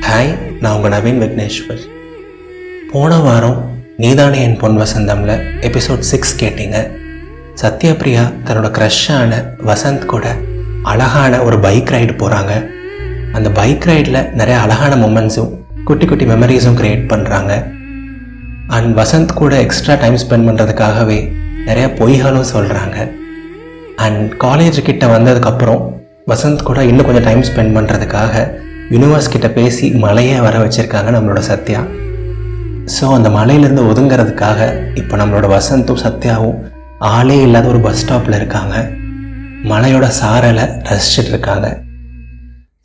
Hi, நான் உங்கள் நவீன் விக்னேஸ்வர். போன வாரம் நீதானே என் பொன் வசந்தம்ல எபிசோட் 6 கேட்டீங்க. சத்யபிரியா தன்னோட க்ரஷ்ஷான வசந்த் கூட அழகான ஒரு பைக் ரைடு போகிறாங்க. அந்த பைக் ரைடில் நிறைய அழகான மொமெண்ட்ஸும் குட்டி குட்டி மெமரிஸும் க்ரியேட் பண்ணுறாங்க. அண்ட் வசந்த் கூட எக்ஸ்ட்ரா டைம் ஸ்பெண்ட் பண்ணுறதுக்காகவே நிறைய பொய்களும் சொல்கிறாங்க. அண்ட் காலேஜ் கிட்ட வந்ததுக்கப்புறம் வசந்த் கூட இன்னும் கொஞ்சம் டைம் ஸ்பெண்ட் பண்ணுறதுக்காக யூனிவர்ஸ் கிட்ட பேசி மலையை வர வச்சுருக்காங்க நம்மளோட சத்யா. ஸோ அந்த மலையிலேருந்து ஒதுங்கிறதுக்காக இப்போ நம்மளோட வசந்தும் சத்யாவும் ஆளே இல்லாத ஒரு பஸ் ஸ்டாப்பில் இருக்காங்க. மலையோட சாரலை ரசிச்சுட்டு இருக்காங்க.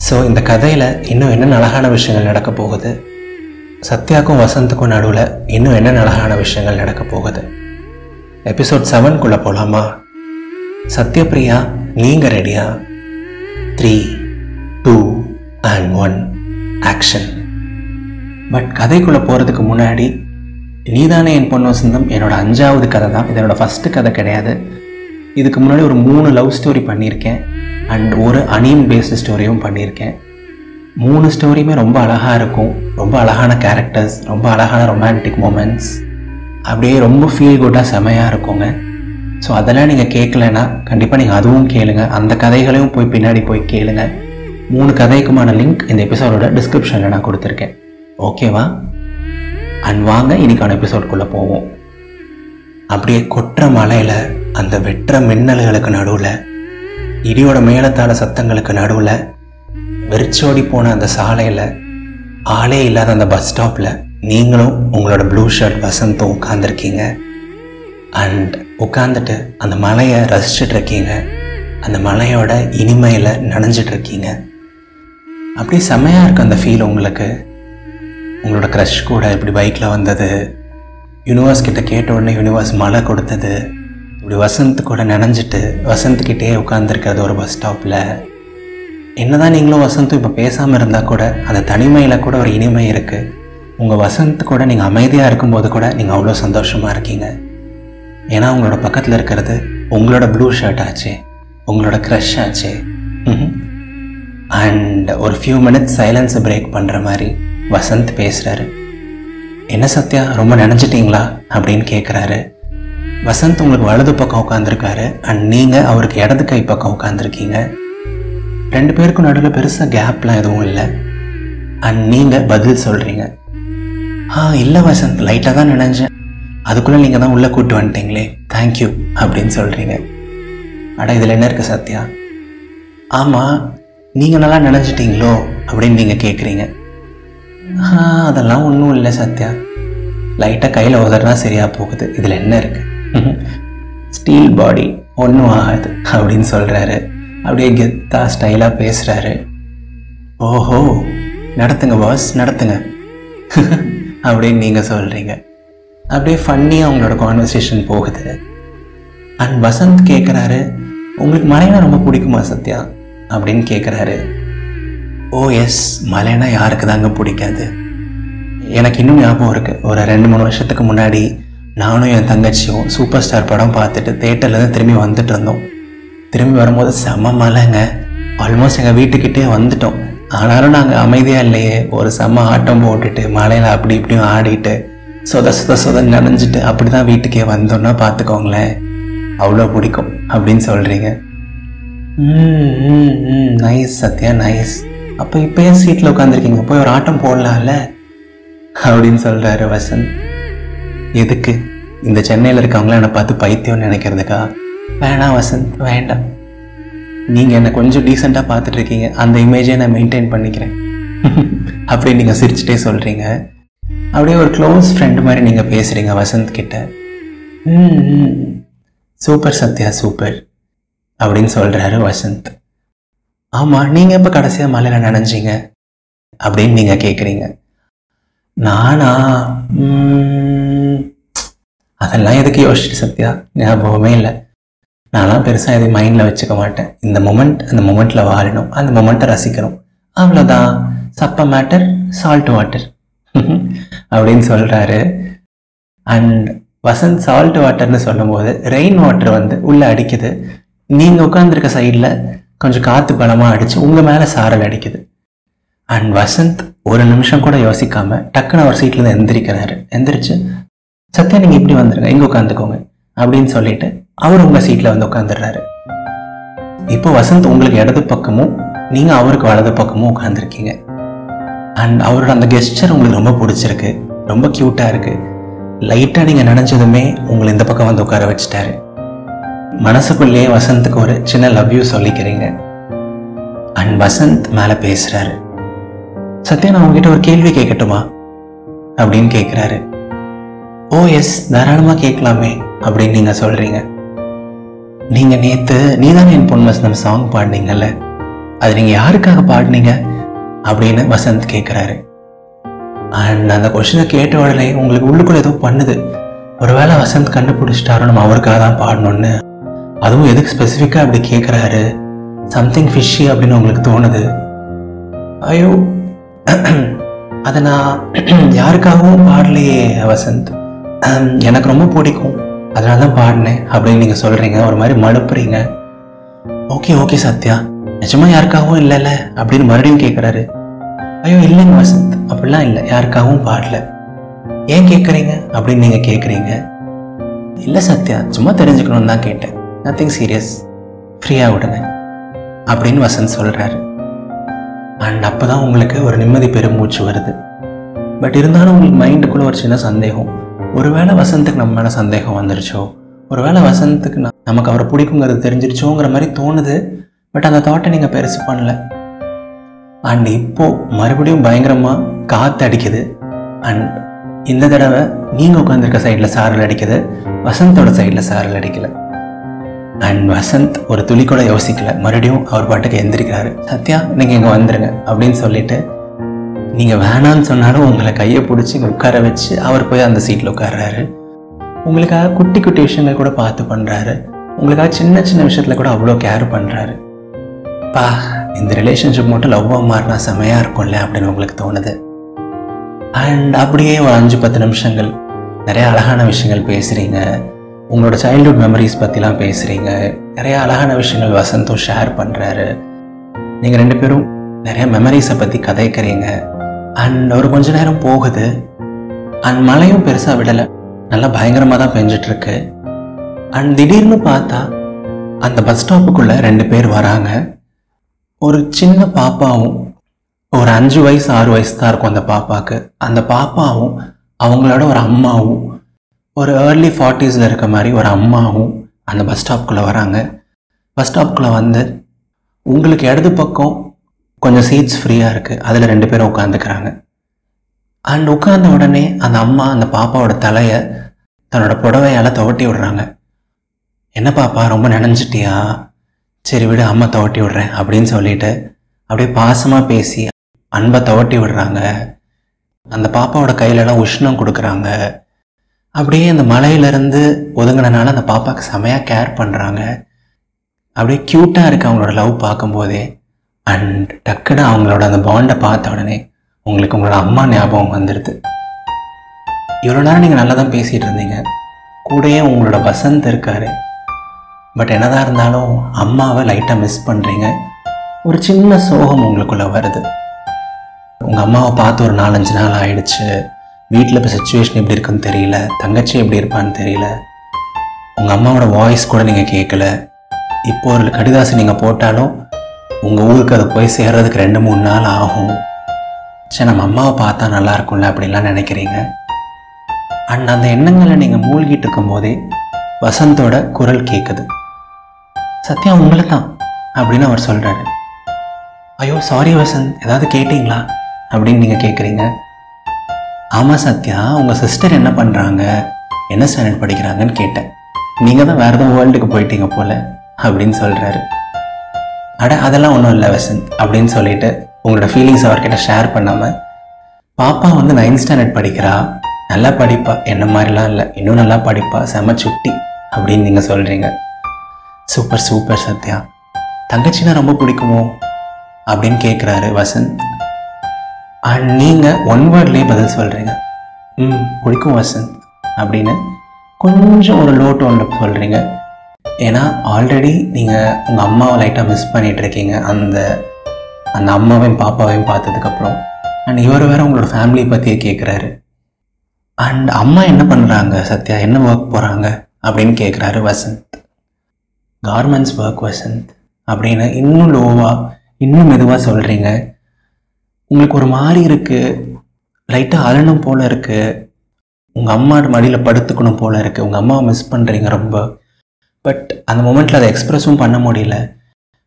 ஸோ இந்த கதையில் இன்னும் என்னென்ன அழகான விஷயங்கள் நடக்க போகுது, சத்யாவுக்கும் வசந்துக்கும் நடுவில் இன்னும் என்னென்ன அழகான விஷயங்கள் நடக்க போகுது. எபிசோட் 7 போகலாமா? சத்யபிரியா, நீங்கள் ரெடியா? 3, 2 and 1 ஆக்ஷன். பட் கதைக்குள்ளே போகிறதுக்கு முன்னாடி, நீதானே என் பொன் வசந்தம் என்னோட 5வது கதை தான். இதனோட ஃபஸ்ட்டு கதை கிடையாது. இதுக்கு முன்னாடி ஒரு 3 லவ் ஸ்டோரி பண்ணியிருக்கேன் அண்ட் ஒரு அனிம் பேஸ்டு ஸ்டோரியும் பண்ணியிருக்கேன். 3 ஸ்டோரியுமே ரொம்ப அழகாக இருக்கும். ரொம்ப அழகான கேரக்டர்ஸ், ரொம்ப அழகான ரொமான்டிக் மூமெண்ட்ஸ், அப்படியே ரொம்ப ஃபீல் குட்டாக செமையாக இருக்குங்க. ஸோ அதெல்லாம் நீங்கள் கேட்கலன்னா கண்டிப்பாக நீங்கள் அதுவும் கேளுங்க. அந்த கதைகளையும் போய் பின்னாடி போய் கேளுங்க. 3 கதைக்குமான லிங்க் இந்த எபிசோடோட டிஸ்கிரிப்ஷனில் நான் கொடுத்துருக்கேன். ஓகேவா? அண்ட் வாங்க இன்னைக்கான எபிசோட்குள்ளே போவோம். அப்படியே கொற்ற மலையில் அந்த வெற்ற மின்னல்களுக்கு நடுவில், இடியோட மேலத்தாள சத்தங்களுக்கு நடுவில், வெறிச்சோடி போன அந்த சாலையில், ஆளே இல்லாத அந்த பஸ் ஸ்டாப்பில் நீங்களும் உங்களோட ப்ளூ ஷர்ட் வசந்தும் உட்காந்துருக்கீங்க. அண்ட் உட்காந்துட்டு அந்த மலையை ரசிச்சுட்டு இருக்கீங்க. அந்த மலையோட இனிமையில் நனைஞ்சிட்டு இருக்கீங்க. அப்படியே செம்மையாக இருக்குது அந்த ஃபீல் உங்களுக்கு. உங்களோட க்ரஷ் கூட இப்படி பைக்கில் வந்தது, யூனிவர்ஸ் கிட்ட கேட்ட உடனே யூனிவர்ஸ் மழை கொடுத்தது, இப்படி வசந்த் கூட நனைஞ்சிட்டு வசந்த்கிட்டே உட்காந்துருக்கிறது ஒரு பஸ் ஸ்டாப்பில். என்னதான் நீங்களும் வசந்தும் இப்போ பேசாமல் இருந்தால் கூட அந்த தனிமையில் கூட ஒரு இனிமை இருக்குது. உங்கள் வசந்த் கூட நீங்கள் அமைதியாக இருக்கும்போது கூட நீங்கள் அவ்வளோ சந்தோஷமாக இருக்கீங்க. ஏன்னா உங்களோட பக்கத்தில் இருக்கிறது உங்களோட ப்ளூ ஷர்ட் ஆச்சு, உங்களோட க்ரஷ் ஆச்சு. அண்ட் ஒரு ஃபியூ மினிட்ஸ் சைலன்ஸை பிரேக் பண்ணுற மாதிரி வசந்த் பேசுகிறாரு. என்ன சத்யா, ரொம்ப நினச்சிட்டிங்களா அப்படின்னு கேட்குறாரு. வசந்த் உங்களுக்கு வலது பக்கம் உட்காந்துருக்காரு அண்ட் நீங்கள் அவருக்கு இடது கை பக்கம் உட்காந்துருக்கீங்க. 2 பேருக்கும் நடுவில் பெருசாக கேப்லாம் எதுவும் இல்லை. அண்ட் நீங்கள் பதில் சொல்கிறீங்க, இல்லை வசந்த், லைட்டாக தான் நினைஞ்சேன், அதுக்குள்ளே நீங்கள் தான் உள்ளே கூப்பிட்டு வந்துட்டீங்களே, தேங்க்யூ அப்படின்னு சொல்கிறீங்க. இதில் என்ன இருக்குது சத்யா? ஆமாம், நீங்கள் நல்லா நினச்சிட்டிங்களோ அப்படின்னு நீங்கள் கேட்குறீங்க. அதெல்லாம் ஒன்றும் இல்லை சத்யா, லைட்டாக கையில் உதறினா சரியாக போகுது, இதில் என்ன இருக்குது, ஸ்டீல் பாடி, ஒன்றும் ஆகாது அப்படின்னு சொல்கிறாரு. அப்படியே கெத்தா ஸ்டைலாக பேசுகிறாரு. ஓஹோ, நடத்துங்க பாஸ், நடத்துங்க அப்படின்னு நீங்கள் சொல்கிறீங்க. அப்படியே ஃபன்னியாக அவங்களோட கான்வர்சேஷன் போகுது. அண்ட் வசந்த் கேட்குறாரு, உங்களுக்கு மலைனா ரொம்ப பிடிக்குமா சத்யா அப்படின்னு கேட்குறாரு. ஓ எஸ், மலைனா யாருக்கு தாங்க பிடிக்காது. எனக்கு இன்னும் ஞாபகம் இருக்குது, ஒரு 2-3 வருஷத்துக்கு முன்னாடி நானும் என் தங்கச்சியும் சூப்பர் ஸ்டார் படம் பார்த்துட்டு தேட்டர்லேருந்து திரும்பி வந்துட்டு இருந்தோம். திரும்பி வரும்போது செம்ம மலைங்க, ஆல்மோஸ்ட் எங்கள் வீட்டுக்கிட்டே வந்துட்டோம். ஆனாலும் நாங்கள் அமைதியாக இல்லையே, ஒரு செம்ம ஆட்டம் போட்டுட்டு மலையில் அப்படி இப்படியும் ஆடிட்டு சொத நனைஞ்சிட்டு அப்படி தான் வீட்டுக்கே வந்தோன்னா பார்த்துக்கோங்களேன், அவ்வளோ பிடிக்கும் அப்படின்னு சொல்கிறீங்க. Nice Sathya, nice. அப்போ இப்போ ஏன் சீட்டில் உட்காந்துருக்கீங்க, போய் ஒரு ஆட்டம் போடலாம்ல அப்படின்னு சொல்கிறாரு வசந்த். எதுக்கு? இந்த சென்னையில் இருக்கவங்களாம் என்னை பார்த்து பைத்தியம்னு நினைக்கிறதுக்கா? வேணாம் வசந்த், வேண்டாம். நீங்கள் என்னை கொஞ்சம் டீசெண்டாக பார்த்துட்ருக்கீங்க, அந்த இமேஜை நான் மெயின்டைன் பண்ணிக்கிறேன் அப்படின்னு நீங்கள் சிரிச்சுட்டே சொல்கிறீங்க. அப்படியே ஒரு க்ளோஸ் ஃப்ரெண்டு மாதிரி நீங்கள் பேசுகிறீங்க வசந்த் கிட்ட. சூப்பர் சத்யா, சூப்பர் அப்படின்னு சொல்கிறாரு வசந்த். ஆமாம், நீங்கள் எப்போ கடைசியாக மலையில் நனைஞ்சிங்க அப்படின்னு நீங்கள் கேட்குறீங்க. நானா? அதெல்லாம் எதுக்கு யோசிச்சுட்டு சத்யா, ஞாபகமே இல்லை. நான்லாம் பெருசாக எதையும் மைண்டில் வச்சுக்க மாட்டேன். இந்த மொமெண்ட், அந்த மொமெண்ட்டில் வாழணும், அந்த மொமெண்ட்டை ரசிக்கணும், அவ்வளோதான். சப்ப மேட்டர், சால்ட் வாட்டர் அப்படின்னு சொல்கிறாரு. அண்ட் வசந்த் சால்ட் வாட்டர்னு சொல்லும்போது ரெயின் வாட்டர் வந்து உள்ளே அடிக்குது. நீங்கள் உட்காந்துருக்க சைடில் கொஞ்சம் காற்று பலமாக அடித்து உங்கள் மேலே சாரல் அடிக்குது. அண்ட் வசந்த் ஒரு நிமிஷம் கூட யோசிக்காம டக்குன்னு அவர் சீட்லேருந்து எந்திரிக்கிறாரு. எந்திரிச்சு, சத்யா நீங்கள் இப்படி வந்துடுங்க, இங்கே உட்காந்துக்கோங்க அப்படின்னு சொல்லிட்டு அவர் உங்கள் சீட்டில் வந்து உட்காந்துடுறாரு. இப்போ வசந்த் உங்களுக்கு இடது பக்கமும் நீங்கள் அவருக்கு வலது பக்கமும் உட்காந்துருக்கீங்க. அண்ட் அவரோட அந்த கெஸ்டர் உங்களுக்கு ரொம்ப பிடிச்சிருக்கு, ரொம்ப க்யூட்டாக இருக்குது. லைட்டாக நீங்கள் நினச்சதுமே உங்களை இந்த பக்கம் வந்து உட்கார வச்சுட்டாரு. மனசுக்குள்ளேயே வசந்துக்கு ஒரு சின்ன லவ் யூ சொல்லிக்கிறீங்க. அண்ட் வசந்த் மேலே பேசுகிறாரு. சத்யா, நான் உங்ககிட்ட ஒரு கேள்வி கேட்கட்டுமா அப்படின்னு கேட்குறாரு. ஓ எஸ், தாராளமாக கேட்கலாமே அப்படின்னு நீங்கள் சொல்கிறீங்க. நீங்கள் நேற்று நீதானே என் பொன் வசந்தம் சாங் பாடினீங்கல்ல, அது நீங்கள் யாருக்காக பாடினீங்க அப்படின்னு வசந்த் கேட்குறாரு. அண்ட் அந்த கொஸ்டினை கேட்ட உடனே உங்களுக்கு உள்ளுக்குள்ள ஏதோ பண்ணுது. ஒருவேளை வசந்த் கண்டுபிடிச்சிட்டாரோ நம்ம அவருக்காக தான் பாடணும்னு. அதுவும் எதுக்கு ஸ்பெசிஃபிக்காக அப்படி கேட்குறாரு, சம்திங் ஃபிஷ்ஷி அப்படின்னு உங்களுக்கு தோணுது. ஐயோ, அதை நான் யாருக்காகவும் பாடலையே வசந்த், எனக்கு ரொம்ப பிடிக்கும் அதனால தான் பாடினேன் அப்படின்னு நீங்கள் சொல்கிறீங்க. ஒரு மாதிரி மழுப்புறீங்க. ஓகே ஓகே சத்யா, நிஜமா யாருக்காகவும் இல்லைல்ல அப்படின்னு மறுபடியும் கேட்குறாரு. ஐயோ இல்லைங்க வசந்த், அப்படிலாம் இல்லை, யாருக்காகவும் பாடல. ஏன் கேட்குறீங்க அப்படின்னு நீங்கள் கேட்குறீங்க. இல்லை சத்யா, சும்மா தெரிஞ்சுக்கணும்னு தான் கேட்டேன், நத்திங் சீரியஸ், ஃப்ரீயாக விடுங்க அப்படின்னு வசந்த் சொல்கிறாரு. அண்ட் அப்போ தான் உங்களுக்கு ஒரு நிம்மதி பெருமூச்சு வருது. பட் இருந்தாலும் உங்களுக்கு மைண்டுக்குள்ளே ஒரு சின்ன சந்தேகம். ஒருவேளை வசந்துக்கு நம்ம மேலே சந்தேகம் வந்துருச்சோ, ஒருவேளை வசந்துக்கு நமக்கு அவரை பிடிக்குங்கிறது தெரிஞ்சிருச்சோங்கிற மாதிரி தோணுது. பட் அந்த தாட்டை நீங்கள் பெருசு பண்ணல. அண்ட் இப்போது மறுபடியும் பயங்கரமாக காற்று அடிக்குது. அண்ட் இந்த தடவை நீங்கள் உட்காந்துருக்க சைடில் சாரல் அடிக்குது, வசந்தோட சைடில் சாரல் அடிக்கலை. அண்ட் வசந்த் ஒரு துளி கூட யோசிக்கல, மறுபடியும் அவர் பாட்டுக்கு எந்திரிக்கிறாரு. சத்யா, நீங்கள் இங்கே வந்துடுங்க அப்படின்னு சொல்லிட்டு, நீங்கள் வேணான்னு சொன்னாலும் உங்களை கையை பிடிச்சி உட்கார வச்சு அவர் போய் அந்த சீட்டில் உட்கார்றாரு. உங்களுக்காக குட்டி குட்டி விஷயங்கள் கூட பார்த்து பண்ணுறாரு. உங்களுக்காக சின்ன சின்ன விஷயத்தில் கூட அவ்வளோ கேர் பண்ணுறாரு. பா, இந்த ரிலேஷன்ஷிப் மட்டும் லவ்வாக மாறினா செமையாக இருக்கும்ல அப்படின்னு உங்களுக்கு தோணுது. அண்ட் அப்படியே ஒரு 5-10 நிமிஷங்கள் நிறைய அழகான விஷயங்கள் பேசுகிறீங்க. உங்களோட சைல்ட்ஹுட் மெமரிஸ் பற்றிலாம் பேசுகிறீங்க. நிறைய அழகான விஷயங்கள் வசந்தும் ஷேர் பண்ணுறாரு. நீங்கள் 2 பேரும் நிறைய மெமரிஸை பற்றி கதைக்கிறீங்க. அண்ட் ஒரு கொஞ்ச நேரம் போகுது. அண்ட் மழையும் பெருசாக விடலை, நல்லா பயங்கரமாக தான் பெஞ்சிட்ருக்கு. அண்ட் திடீர்னு பார்த்தா அந்த பஸ் ஸ்டாப்புக்குள்ளே 2 பேர் வராங்க. ஒரு சின்ன பாப்பாவும், ஒரு 5 வயசு 6 வயசு தான் இருக்கும் அந்த பாப்பாவுக்கு. அந்த பாப்பாவும் அவங்களோட ஒரு அம்மாவும், ஒரு ஏர்லி 40s இருக்க மாதிரி ஒரு அம்மாவும் அந்த பஸ் ஸ்டாப்புக்குள்ளே வராங்க. பஸ் ஸ்டாப்புக்குள்ளே வந்து உங்களுக்கு இடது பக்கம் கொஞ்சம் சீட்ஸ் ஃப்ரீயாக இருக்குது, அதில் 2 பேரும் உட்காந்துக்கிறாங்க. அண்ட் உட்கார்ந்த உடனே அந்த அம்மா அந்த பாப்பாவோட தலையை தன்னோட புடவையால் துவட்டி விடுறாங்க. என்ன பாப்பா, ரொம்ப நினைஞ்சிட்டியா? சரி விடு, அம்மா துவட்டி விடுறேன் அப்படின்னு சொல்லிட்டு அப்படியே பாசமாக பேசி அன்பை துவட்டி விடுறாங்க. அந்த பாப்பாவோட கையிலலாம் உஷ்ணம் கொடுக்குறாங்க. அப்படியே அந்த மலையிலேருந்து ஒதுங்கினால அந்த பாப்பாவுக்கு செமையாக கேர் பண்ணுறாங்க. அப்படியே க்யூட்டாக இருக்குது அவங்களோட லவ் பார்க்கும்போதே. அண்ட் டக்குன்னு அவங்களோட அந்த பாண்டை பார்த்த உடனே உங்களுக்கு உங்களோட அம்மா ஞாபகம் வந்துடுது. இவ்வளோ நேரம் நீங்கள் நல்லா தான் பேசிகிட்டு இருந்தீங்க, கூடயே உங்களோட வசந்த் இருக்கார். பட் என்னதான் இருந்தாலும் அம்மாவை லைட்டாக மிஸ் பண்ணுறீங்க. ஒரு சின்ன சோகம் உங்களுக்குள்ளே வருது. உங்கள் அம்மாவை பார்த்து ஒரு 4-5 நாள் ஆயிடுச்சு. வீட்டில் இப்போ சுச்சுவேஷன் எப்படி இருக்குன்னு தெரியல, தங்கச்சி எப்படி இருப்பான்னு தெரியல, உங்கள் அம்மாவோட வாய்ஸ் கூட நீங்கள் கேட்கல. இப்போ ஒரு கடிதாசி நீங்கள் போட்டாலும் உங்கள் ஊருக்கு அதை போய் சேர்றதுக்கு 2-3 நாள் ஆகும். சரி, நம்ம அம்மாவை பார்த்தா நல்லா இருக்கும்ல அப்படின்லாம் நினைக்கிறீங்க. அண்ட் அந்த எண்ணங்களை நீங்கள் மூழ்கிட்டு இருக்கும் போதே வசந்தோட குரல் கேட்குது. சத்யா, உங்களை தான் அப்படின்னு அவர் சொல்கிறாரு. ஐயோ சாரி வசந்த், ஏதாவது கேட்டிங்களா அப்படின்னு நீங்கள் கேட்குறீங்க. ஆமாம் சத்யா, உங்கள் சிஸ்டர் என்ன பண்ணுறாங்க, என்ன ஸ்டாண்டர்ட் படிக்கிறாங்கன்னு கேட்டேன். நீங்கள் தான் வேறு எதுவும் வேர்ல்டுக்கு போயிட்டீங்க போல் அப்படின்னு சொல்கிறாரு. அட அதெல்லாம் ஒன்றும் இல்லை வசந்த் அப்படின்னு சொல்லிட்டு உங்களோட ஃபீலிங்ஸ் அவர்கிட்ட ஷேர் பண்ணாமல், பாப்பா வந்து 9th ஸ்டாண்டர்ட் படிக்கிறா, நல்லா படிப்பா, என்ன மாதிரிலாம் இல்லை, இன்னும் நல்லா படிப்பா, செம சுட்டி அப்படின்னு நீங்கள் சொல்கிறீங்க. சூப்பர் சூப்பர் சத்யா, தங்கச்சின்னா ரொம்ப பிடிக்குமோ அப்படின்னு கேட்குறாரு வசந்த். அண்ட் நீங்கள் 1 வேர்ட்லேயே பதில் சொல்கிறீங்க. பிடிக்கும் வசந்த் அப்படின்னு கொஞ்சம் ஒரு லோ டோனில் சொல்கிறீங்க. ஏன்னா ஆல்ரெடி நீங்கள் உங்கள் அம்மாவை லைட்டாக மிஸ் பண்ணிகிட்டு இருக்கீங்க. அந்த அம்மாவையும் பாப்பாவையும் பார்த்ததுக்கப்புறம் அண்ட் இவர் வேற உங்களோட ஃபேமிலியை பற்றியே கேட்குறாரு. அண்ட் அம்மா என்ன பண்ணுறாங்க சத்யா, என்ன ஒர்க் போகிறாங்க அப்படின்னு கேட்குறாரு வசந்த். கார்மெண்ட்ஸ் ஒர்க் வசந்த் அப்படின்னு இன்னும் லோவாக இன்னும் மெதுவாக சொல்கிறீங்க. உங்களுக்கு ஒரு மாதிரி இருக்குது, லைட்டாக அழணும் போல் இருக்குது, உங்கள் அம்மாவோட மடியில் படுத்துக்கணும் போல் இருக்குது, உங்கள் அம்மாவை மிஸ் பண்ணுறீங்க ரொம்ப. பட் அந்த மொமெண்ட்டில் அதை எக்ஸ்ப்ரெஸும் பண்ண முடியல.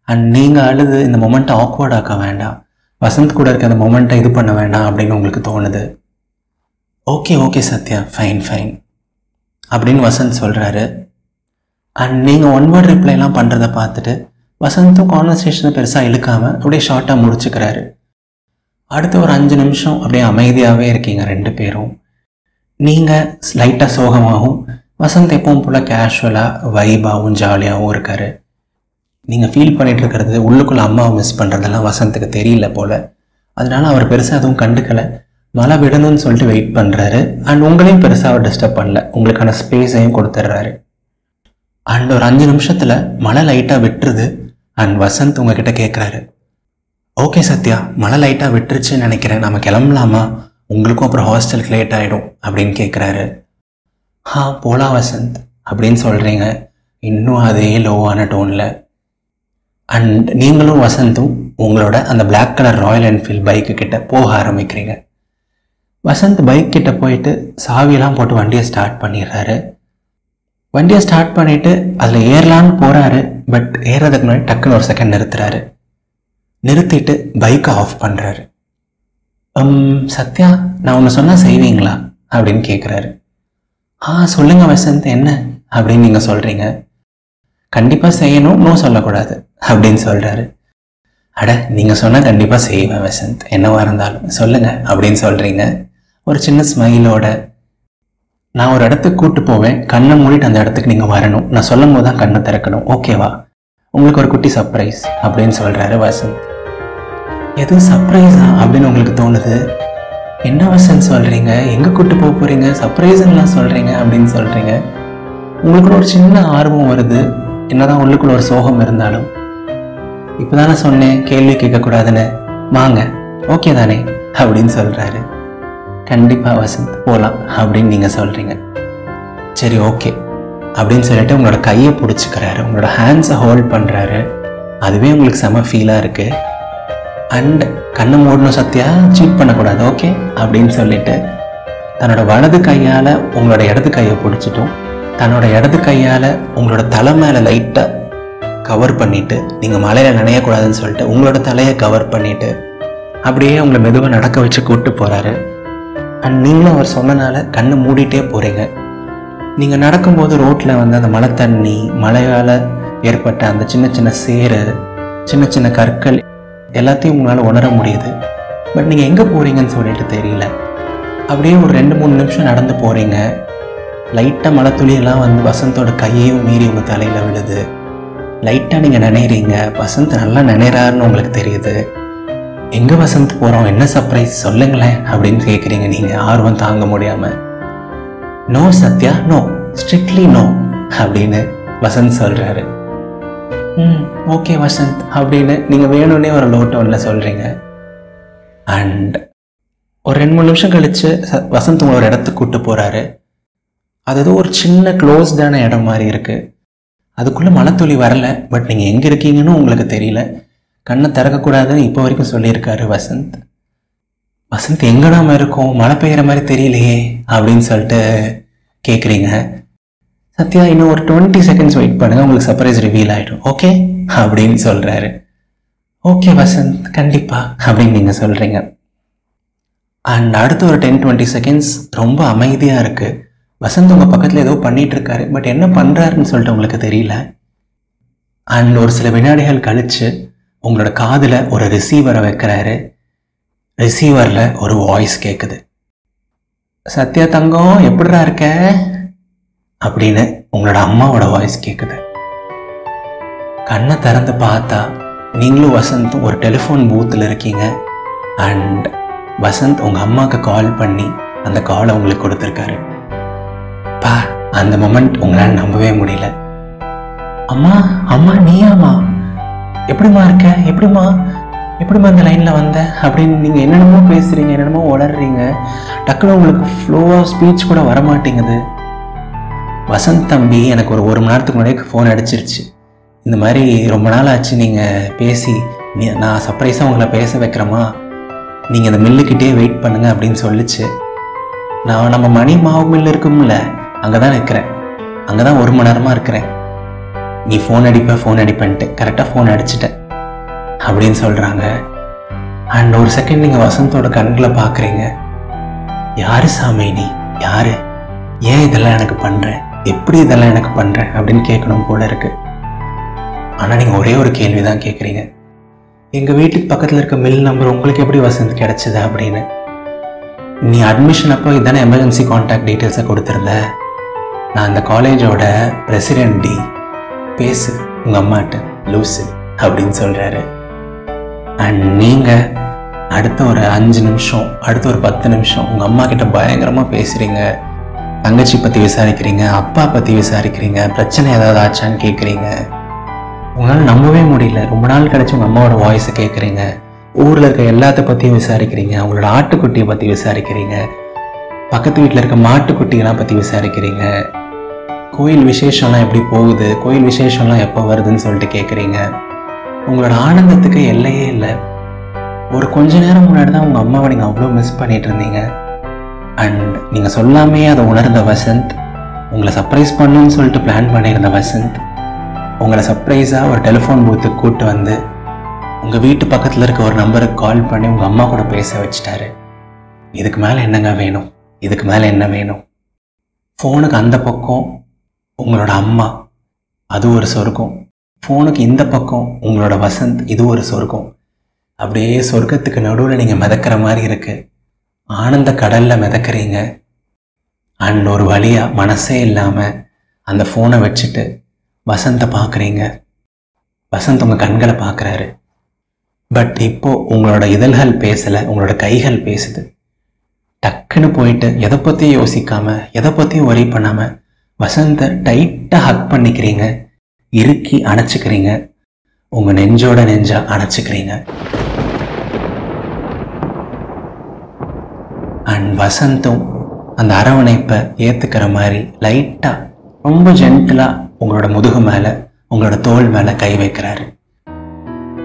அண்ட் நீங்கள் அழுது இந்த மொமெண்ட்டை ஆக்வர்ட் ஆக்க வேண்டாம், வசந்த் கூட இருக்க அந்த மொமெண்ட்டை இது பண்ண வேண்டாம் அப்படின்னு உங்களுக்கு தோணுது. Okay okay Sathya, fine fine அப்படின்னு வசந்த் சொல்கிறாரு. அண்ட் நீங்கள் ஒன் வேர்ட் ரிப்ளைலாம் பண்ணுறதை பார்த்துட்டு வசந்தும் கான்வர்சேஷனை பெருசாக இழுக்காமல் அப்படியே ஷார்ட்டாக முடிச்சுக்கிறாரு. அடுத்த ஒரு 5 நிமிஷம் அப்படியே அமைதியாகவே இருக்கீங்க 2 பேரும். நீங்கள் லைட்டாக சோகமாகவும் வசந்த் எப்பவும் போல் கேஷுவலாக வைபாகவும் ஜாலியாகவும் இருக்கார். நீங்கள் ஃபீல் பண்ணிகிட்டு இருக்கிறது உள்ளுக்குள்ளே அம்மாவை மிஸ் பண்ணுறதெல்லாம் வசந்துக்கு தெரியல போல். அதனால அவர் பெருசாக எதுவும் கண்டுக்கலை, மழை விடணும்னு சொல்லிட்டு வெயிட் பண்ணுறாரு. அண்ட் உங்களையும் பெருசாக அவர் டிஸ்டர்ப் பண்ணல, உங்களுக்கான ஸ்பேஸையும் கொடுத்துட்றாரு. அண்ட் ஒரு 5 நிமிஷத்தில் மழை லைட்டாக விட்டுருது. அண்ட் வசந்த் உங்ககிட்ட கேட்குறாரு, ஓகே சத்யா, மழை லைட்டாக விட்டுருச்சுன்னு நினைக்கிறேன், நம்ம கிளம்பலாமா, உங்களுக்கும் அப்புறம் ஹாஸ்டலுக்கு லேட் ஆகிடும் அப்படின்னு கேட்குறாரு. போலாம் வசந்த் அப்படின்னு சொல்கிறீங்க இன்னும் அதே லோவான டோனில். அண்ட் நீங்களும் வசந்தும் உங்களோட அந்த black colour Royal Enfield bike கிட்ட போக ஆரம்பிக்கிறீங்க. வசந்த் பைக் கிட்ட போயிட்டு சாவியெல்லாம் போட்டு வண்டியை ஸ்டார்ட் பண்ணிடுறாரு. வண்டியை ஸ்டார்ட் பண்ணிவிட்டு அதில் ஏறலான்னு போகிறாரு. பட் ஏறதுக்கு முன்னாடி டக்குன்னு ஒரு செகண்ட் நிறுத்துறாரு. நிறுத்திட்டு பைக்கை ஆஃப் பண்ணுறாரு. சத்யா, நான் ஒன்று சொன்னால் செய்வீங்களா அப்படின்னு கேட்குறாரு. சொல்லுங்கள் வசந்த், என்ன அப்படின்னு நீங்கள் சொல்கிறீங்க. கண்டிப்பாக செய்யணும், நோ சொல்லக்கூடாது அப்படின்னு சொல்கிறாரு. அட, நீங்கள் சொன்னால் கண்டிப்பாக செய்வேன் வசந்த், என்னவா இருந்தாலும் சொல்லுங்கள் அப்படின்னு சொல்கிறீங்க. ஒரு சின்ன ஸ்மைலோட, நான் ஒரு இடத்துக்கு கூப்பிட்டு போவேன், கண்ணை மூடிட்டு அந்த இடத்துக்கு நீங்கள் வரணும், நான் சொல்லும் போது தான் கண்ணை திறக்கணும், ஓகேவா, உங்களுக்கு ஒரு குட்டி சர்ப்ரைஸ் அப்படின்னு சொல்கிறாரு வசந்த். எதுவும் சர்ப்ரைஸா அப்படின்னு உங்களுக்கு தோணுது. என்ன வசந்த் சொல்கிறீங்க, எங்கே கூப்பிட்டு போக போகிறீங்க, சர்ப்ரைஸுங்கெல்லாம் சொல்கிறீங்க அப்படின்னு சொல்கிறீங்க. உங்களுக்குள்ள ஒரு சின்ன ஆர்வம் வருது, என்னதான் உள்ளுக்குள்ள ஒரு சோகம் இருந்தாலும். இப்போ தானே சொன்னேன் கேள்வி கேட்கக்கூடாதுன்னு, வாங்க ஓகே தானே அப்படின்னு சொல்கிறாரு. கண்டிப்பாக வசந்த் போகலாம் அப்படின்னு நீங்கள் சொல்கிறீங்க. சரி ஓகே அப்படின்னு சொல்லிட்டு உங்களோட கையை பிடிச்சிக்கிறாரு, உங்களோட ஹேண்ட்ஸை ஹோல்ட் பண்ணுறாரு. அதுவே உங்களுக்கு செம ஃபீலாக இருக்குது. அண்ட் கண்ணை மூடணும் சத்யா, சீட் பண்ணக்கூடாது ஓகே அப்படின்னு சொல்லிட்டு தன்னோட வலது கையால் உங்களோட இடது கையை பிடிச்சிட்டும் தன்னோட இடது கையால் உங்களோட தலை மேலே லைட்டாக கவர் பண்ணிவிட்டு, நீங்கள் மலையில் நனையக்கூடாதுன்னு சொல்லிட்டு உங்களோட தலையை கவர் பண்ணிவிட்டு அப்படியே உங்களை மெதுவாக நடக்க வச்சு கூப்பிட்டு போகிறாரு. அண்ட் நீங்களும் அவர் சொன்னனால கண்ணை மூடிட்டே போகிறீங்க. நீங்கள் நடக்கும்போது ரோட்டில் வந்து அந்த மழை தண்ணி, மழையால் ஏற்பட்ட அந்த சின்ன சின்ன சேறு, சின்ன சின்ன கற்கள் எல்லாத்தையும் உங்களால் உணர முடியுது. பட் நீங்கள் எங்கே போகிறீங்கன்னு சொல்லிட்டு தெரியல. அப்படியே ஒரு 2-3 நிமிஷம் நடந்து போகிறீங்க. லைட்டாக மழை துளியெல்லாம் வந்து வசந்தோட கையையும் மீறி உங்கள் தலையில் விழுது. லைட்டாக நீங்கள் நினைறீங்க, வசந்த் நல்லா நினைறாருன்னு உங்களுக்கு தெரியுது. எங்கே வசந்த் போகிறோம், என்ன சர்ப்ரைஸ் சொல்லுங்களேன் அப்படின்னு கேட்குறீங்க நீங்கள் ஆர்வம் தாங்க முடியாமல். No Sathya, no, strictly no அப்படின்னு வசந்த் சொல்கிறாரு. ஓகே வசந்த் அப்படின்னு நீங்கள் வேணும்னே ஒரு லோ டோனில் சொல்கிறீங்க. அண்ட் ஒரு 2-3 நிமிஷம் கழித்து வசந்த் உங்களை ஒரு இடத்துக்கு கூப்பிட்டு போகிறாரு. அது ஏதோ ஒரு சின்ன க்ளோஸ்டான இடம் மாதிரி இருக்குது. அதுக்குள்ளே மழை துளி வரல, பட் நீங்கள் எங்கே இருக்கீங்கன்னு உங்களுக்கு தெரியல. கண்ணை திறக்கக்கூடாதுன்னு இப்போ வரைக்கும் சொல்லியிருக்காரு வசந்த். வசந்த் எங்கே நாம இருக்கோம், மழை பெய்கிற மாதிரி தெரியலையே அப்படின்னு சொல்லிட்டு கேட்குறீங்க. சத்யா, இன்னும் ஒரு 20 செகண்ட்ஸ் வெயிட் பண்ணுங்கள், உங்களுக்கு சர்ப்ரைஸ் ரிவீல் ஆகிடும் ஓகே அப்படின்னு சொல்கிறாரு. ஓகே வசந்த், கண்டிப்பாக அப்படின்னு நீங்கள் சொல்கிறீங்க. அண்ட் அடுத்த ஒரு 10-20 செகண்ட்ஸ் ரொம்ப அமைதியாக இருக்குது. வசந்த் உங்கள் பக்கத்தில் ஏதோ பண்ணிகிட்டு இருக்காரு, பட் என்ன பண்ணுறாருன்னு சொல்லிட்டு உங்களுக்கு தெரியல. அண்ட் ஒரு சில வினாடிகள் கழித்து உங்களோட காதில் ஒரு ரிசீவரை வைக்கிறாரு. ரிசீவரில் ஒரு வாய்ஸ் கேட்குது. சத்யா தங்கம், எப்படிடா இருக்க அப்படின்னு உங்களோட அம்மாவோட வாய்ஸ் கேட்குது. கண்ணை திறந்து பார்த்தா நீங்களும் வசந்தும் ஒரு டெலிஃபோன் பூத்தில் இருக்கீங்க. அண்ட் வசந்த் உங்கள் அம்மாவுக்கு கால் பண்ணி அந்த காலை உங்களுக்கு கொடுத்துருக்காரு. அந்த மொமெண்ட் உங்களால் நம்பவே முடியல. அம்மா, அம்மா நீயாம்மா, எப்படிம்மா இருக்க, எப்படிம்மா எப்படிம்மா அந்த லைனில் வந்த அப்படின்னு நீங்கள் என்னென்னமோ பேசுகிறீங்க, என்னென்னமோ உளர்றீங்க. டக்குனு உங்களுக்கு ஃப்ளோவாக ஸ்பீச் கூட வரமாட்டேங்குது. வசந்த் தம்பி எனக்கு ஒரு மணி நேரத்துக்கு முன்னாடி ஃபோன் அடிச்சிருச்சு. இந்த மாதிரி ரொம்ப நாள் ஆச்சு நீங்கள் பேசி, நான் சர்ப்ரைஸாக உங்களை பேச வைக்கிறேம்மா, நீங்கள் அந்த மில்லுக்கிட்டே வெயிட் பண்ணுங்கள் அப்படின்னு சொல்லிச்சு. நான் நம்ம மணி மாவு மில் இருக்கும்ல, அங்கே தான் இருக்கிறேன். அங்கே தான் 1 மணி நேரமாக இருக்கிறேன். நீ ஃபோன் அடிப்பேன்ட்டு கரெக்டாக ஃபோன் அடிச்சிட்டேன் அப்படின்னு சொல்கிறாங்க. அண்ட் ஒரு செகண்ட் நீங்கள் வசந்தோட கண்களை பார்க்குறீங்க. யாரு சாமி நீ, யாரு, ஏன் இதெல்லாம் எனக்கு பண்ணுற, எப்படி இதெல்லாம் எனக்கு பண்ணுற அப்படின்னு கேட்கணும் போல இருக்கு. ஆனால் நீங்கள் ஒரே ஒரு கேள்வி தான் கேட்குறீங்க. எங்கள் வீட்டுக்கு பக்கத்தில் இருக்க மில் நம்பர் உங்களுக்கு எப்படி வசந்த் கிடச்சிது அப்படின்னு. நீ அட்மிஷன் அப்போ இதானே எமர்ஜென்சி கான்டாக்ட் டீட்டெயில்ஸை கொடுத்துருந்த. நான் அந்த காலேஜோட பிரசிடென்ட் டி, பேசு உங்கள் அம்மாட்ட லூசு அப்படின்னு சொல்கிறாரு. அண்ட் நீங்கள் அடுத்த ஒரு 5 நிமிஷம், அடுத்த ஒரு 10 நிமிஷம் உங்கள் அம்மா கிட்ட பயங்கரமாக பேசுகிறீங்க. தங்கச்சி பற்றி விசாரிக்கிறீங்க, அப்பா பற்றி விசாரிக்கிறீங்க, பிரச்சனை ஏதாவது ஆச்சான்னு கேட்குறீங்க. உங்களால் நம்பவே முடியல. ரொம்ப நாள் கழிச்சு உங்கள் அம்மாவோட வாய்ஸை கேட்குறீங்க. ஊரில் இருக்க எல்லாத்த பற்றியும் விசாரிக்கிறீங்க. அவங்களோட ஆட்டுக்குட்டியை பற்றி விசாரிக்கிறீங்க. பக்கத்து வீட்டில் இருக்க மாட்டுக்குட்டிகளாம் பற்றி விசாரிக்கிறீங்க. கோயில் விசேஷம்லாம் எப்படி போகுது, கோயில் விசேஷம்லாம் எப்போ வருதுன்னு சொல்லிட்டு கேட்குறீங்க. உங்களோட ஆனந்தத்துக்கு எல்லையே இல்லை. ஒரு கொஞ்ச நேரம் முன்னாடி தான் உங்கள் அம்மாவை நீங்கள் அவ்வளோ மிஸ் பண்ணிட்டு இருந்தீங்க. அண்ட் நீங்கள் சொல்லாமே அதை உணர்ந்த வசந்த், உங்களை சர்ப்ரைஸ் பண்ணணும்னு சொல்லிட்டு பிளான் பண்ணியிருந்த வசந்த், உங்களை சர்ப்ரைஸாக ஒரு டெலிஃபோன் பூத்துக்கு கூப்பிட்டு வந்து உங்கள் வீட்டு பக்கத்தில் இருக்க ஒரு நம்பருக்கு கால் பண்ணி உங்கள் அம்மா கூட பேச வச்சிட்டாரு. இதுக்கு மேலே என்னங்க வேணும், இதுக்கு மேலே என்ன வேணும்? ஃபோனுக்கு அந்த பக்கம் உங்களோட அம்மா, அது ஒரு சொர்க்கம். ஃபோனுக்கு இந்த பக்கம் உங்களோட வசந்த், இது ஒரு சொர்க்கம். அப்படியே சொர்க்கத்துக்கு நடுவில் நீங்கள் மிதக்கிற மாதிரி இருக்குது. ஆனந்த கடலில் மிதக்கிறீங்க. அண்ட் ஒரு வழியாக மனசே இல்லாமல் அந்த ஃபோனை வச்சுட்டு வசந்தை பார்க்குறீங்க. வசந்த் உங்கள் கண்களை பார்க்குறாரு. பட் இப்போது உங்களோட இதழ்கள் பேசலை, உங்களோட கைகள் பேசுது. டக்குன்னு போயிட்டு எதை பற்றியும் யோசிக்காமல், எதை பற்றியும் ஒரி பண்ணாமல் வசந்தை டைட்டாக ஹக் பண்ணிக்கிறீங்க, இறுக்கி அணைச்சிக்கிறீங்க, உங்கள் நெஞ்சோட நெஞ்சா அணைச்சிக்கிறீங்க. அண்ட் வசந்தும் அந்த அரவணைப்பை ஏற்றுக்கிற மாதிரி லைட்டாக ரொம்ப ஜென்டிலாக உங்களோட முதுகு மேலே, உங்களோட தோல் மேலே கை வைக்கிறாரு.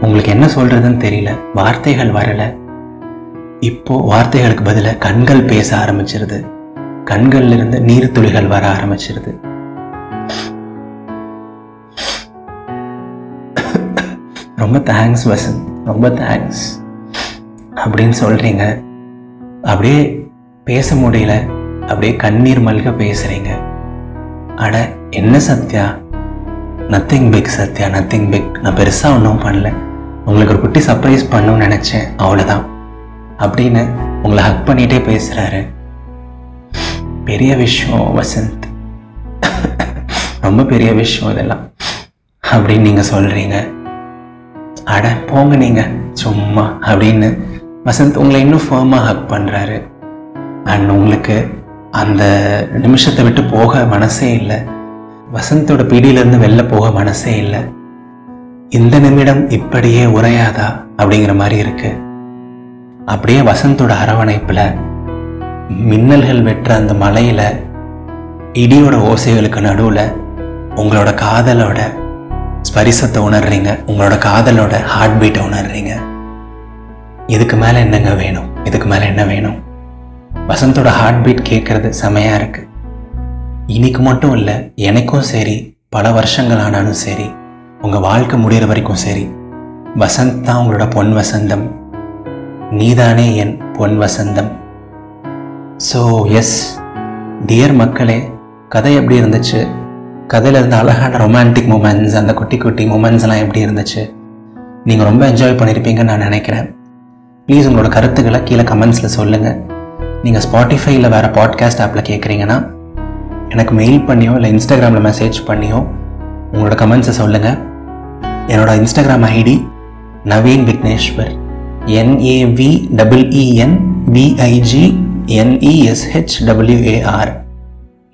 உங்களுக்கு என்ன சொல்கிறதுன்னு தெரியல, வார்த்தைகள் வரலை. இப்போது வார்த்தைகளுக்கு பதிலாக கண்கள் பேச ஆரம்பிச்சிருது. கண்கள்லேருந்து நீர் துளிகள் வர ஆரம்பிச்சிருது. ரொம்ப தேங்க்ஸ் வசந்த், ரொம்ப தேங்க்ஸ் அப்படின்னு சொல்கிறீங்க. அப்படியே பேச முடியல, அப்படியே கண்ணீர் மல்க பேசுகிறீங்க. அட என்ன Sathya, nothing big Sathya, nothing big. நான் பெருசாக ஒன்றும் பண்ணல, உங்களுக்கு ஒரு குட்டி சர்ப்ரைஸ் பண்ணணும்னு நினச்சேன், அவ்வளோதான் அப்படின்னு உங்களை ஹக் பண்ணிகிட்டே பேசுகிறாரு. பெரிய விஷயம் வசந்த், ரொம்ப பெரிய விஷயம் இதெல்லாம் அப்படின்னு நீங்கள் சொல்கிறீங்க. அட போங்க நீங்கள் சும்மா அப்படின்னு வசந்த் உங்களை இன்னும் ஃபர்மாக ஹக் பண்ணுறாரு. அண்ட் உங்களுக்கு அந்த நிமிஷத்தை விட்டு போக மனசே இல்லை. வசந்தோட பிடியிலேருந்து வெளில போக மனசே இல்லை. இந்த நிமிடம் இப்படியே உரையாதா அப்படிங்கிற மாதிரி இருக்கு. அப்படியே வசந்தோட அரவணைப்பில் மின்னல்கள் வெட்டுற அந்த மலையில் இடியோட ஓசைகளுக்கு நடுவில் உங்களோட காதலோட ஸ்பரிசத்தை உணர்றீங்க, உங்களோட காதலோட ஹார்ட் பீட்டை உணர்றீங்க. இதுக்கு மேலே என்னங்க வேணும், இதுக்கு மேலே என்ன வேணும்? வசந்தோட ஹார்ட் பீட் கேட்குறது செமையாக இருக்குது. இன்னைக்கு மட்டும் இல்லை, எனக்கும் சரி, பல வருஷங்கள் ஆனாலும் சரி, உங்கள் வாழ்க்கை முடிகிற வரைக்கும் சரி, வசந்த் தான் உங்களோட பொன் வசந்தம். நீதானே என் பொன் வசந்தம். ஸோ எஸ் டியர் மக்களே, கதை எப்படி இருந்துச்சு? கதையில் இருந்த அழகான ரொமான்டிக் மூமெண்ட்ஸ், அந்த குட்டி குட்டி மூமெண்ட்ஸ்லாம் எப்படி இருந்துச்சு? நீங்கள் ரொம்ப என்ஜாய் பண்ணியிருப்பீங்கன்னு நான் நினைக்கிறேன். ப்ளீஸ் உங்களோட கருத்துக்களை கீழே கமெண்ட்ஸில் சொல்லுங்கள். நீங்கள் ஸ்பாட்டிஃபைல வேறு பாட்காஸ்ட் ஆப்பில் கேட்குறீங்கன்னா எனக்கு மெயில் பண்ணியோ இல்லை இன்ஸ்டாகிராமில் மெசேஜ் பண்ணியோ உங்களோட கமெண்ட்ஸை சொல்லுங்கள். என்னோட Instagram ID Naveen Vigneshwar, NAVEENVIGNESHWAR.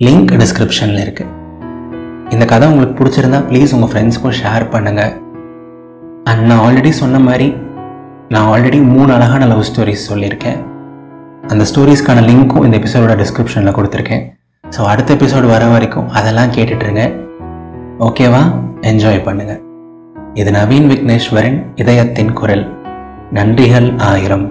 Link டிஸ்கிரிப்ஷனில் இருக்குது. இந்த கதை உங்களுக்கு பிடிச்சிருந்தா ப்ளீஸ் உங்கள் ஃப்ரெண்ட்ஸ்க்கும் ஷேர் பண்ணுங்கள். அண்ட் நான் ஆல்ரெடி சொன்ன மாதிரி நான் ஆல்ரெடி 3 அழகான லவ் ஸ்டோரிஸ் சொல்லியிருக்கேன். அந்த ஸ்டோரிஸ்க்கான லிங்க்கும் இந்த எபிசோடோட டிஸ்கிரிப்ஷனில் கொடுத்துருக்கேன். ஸோ அடுத்த எபிசோடு வர வரைக்கும் அதெல்லாம் கேட்டுட்ருங்க. ஓகேவா? என்ஜாய் பண்ணுங்கள். இது நவீன் விக்னேஸ்வரின் இதயத்தின் குரல். நன்றிகள் 1000.